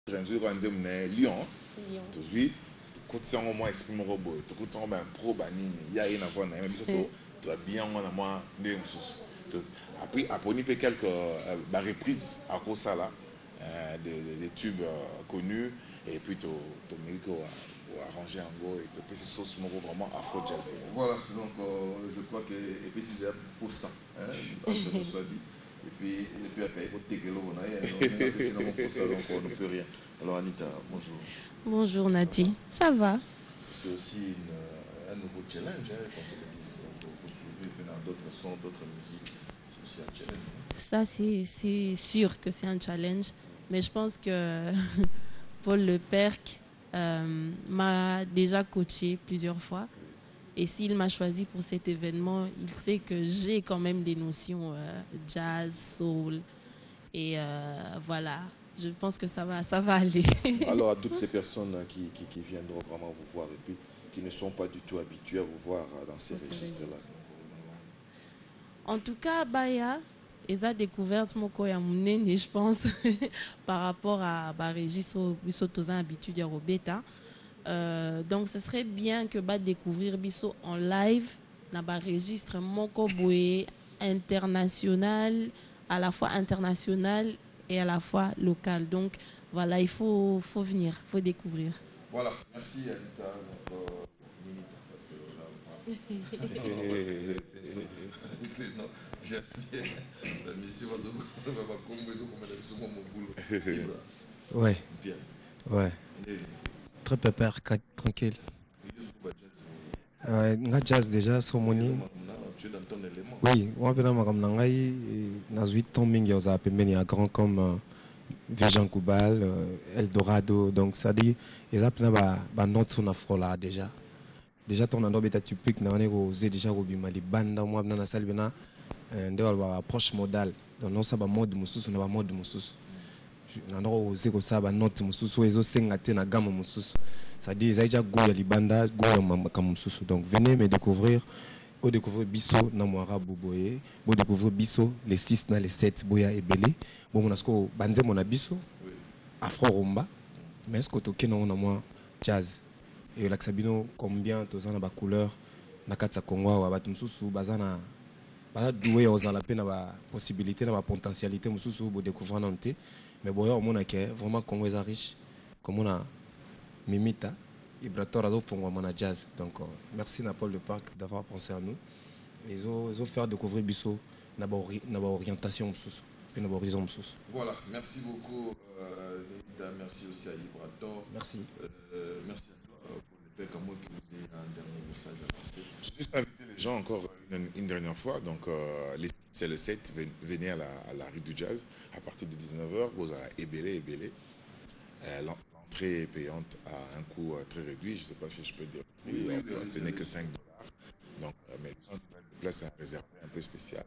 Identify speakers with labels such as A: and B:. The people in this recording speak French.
A: Lyon. Tout de suite, quand tu as moins exprimé au robot, tu as un pro banini, il y a une affaire, même si tu as bien moins de après, après, on y fait quelques reprises à cause de ça là, des tubes connus, et puis tu arranger en go et tu peux ces sauces vraiment afro-jazz. Voilà, donc je crois que, et puis c'est pour ça, hein, soit dit. Et puis après, il faut que l'on aille, sinon pour ça, donc on ne peut rien. Alors Anita, bonjour.
B: Bonjour Nati, ça va?
A: C'est aussi un nouveau challenge, hein, qu'on se dit, pour soulever dans d'autres sons, d'autres musiques. C'est aussi un challenge. Hein.
B: Ça, c'est sûr que c'est un challenge, mais je pense que Paul Leperc m'a déjà coaché plusieurs fois. Et s'il m'a choisi pour cet événement, il sait que j'ai quand même des notions jazz, soul. Et voilà, je pense que ça va aller.
A: Alors à toutes ces personnes qui viendront vraiment vous voir et puis qui ne sont pas du tout habitués à vous voir dans ces registres-là.
B: En tout cas, Baya, ils ont découvert mon koyamunene, je pense, par rapport à registre Bisso habitude à Robeta. Donc ce serait bien que bah découvrir Bisso en live dans un registre Moko Boé international, à la fois international et à la fois local. Donc voilà, il faut venir, il faut découvrir.
A: Voilà, merci Anita. Minita, parce que là, j'ai la mission
C: ouais. Ouais. Très pépère, tranquille. Nga jazz déjà, Somoni.
A: Tu es dans ton élément.
C: Oui, on peut dire comme Nangai, dans 8 ans, il y a un grand comme Vijan Koubal, Eldorado. Donc ça dit, il y a un note sur l'afro là déjà. Déjà, ton endroit est typique, on a osé déjà Robima, les bandes, moi, dans la salle, on a une approche modale. Donc, non, ça va mode moussous, on a mode moussous. On a osé que ça va note moussous, et ça, c'est une gamme moussous. Ça dit, il y a déjà Goya Libanda, Goya Moussous. Donc, venez me découvrir. Vous découvrez Bisso, Namoara Boboye. Vous découvrez Bisso, les 6, les 7, Boya et Belé. Bon, on a ce qu'on banze mon Bisso, Afro Rumba. Mais est-ce que tu as un jazz? Et là, Sabino, combien tu as la couleur? Nakatsa Kongo, Batumsusu, Bazana. Doué, on a la peine, la possibilité, la potentialité, Moussousou, pour découvrir Nantes. Mais bon, on a vraiment Congo est riche. Comme on a Mimita. Ibrator a fait un jazz. Donc, merci à Paul Leperc d'avoir pensé à nous. Ils ont fait découvrir Bisso, notre orientation, notre horizon.
A: Voilà, merci beaucoup, Nita. Merci aussi à Ibrator.
C: Merci.
A: Merci à toi, Paul Leperc, comme moi qui vous ai un dernier message à passer. Je vais juste inviter les gens encore une dernière fois. Donc, c'est le 7, venez à la rue du Jazz à partir de 19h. Vous avez Ebélé. L'entrée est payante à un coût très réduit. Je ne sais pas si je peux dire. Oui, ce n'est que $5. Donc, mais les gens qui veulent des places à réserver un peu spécial.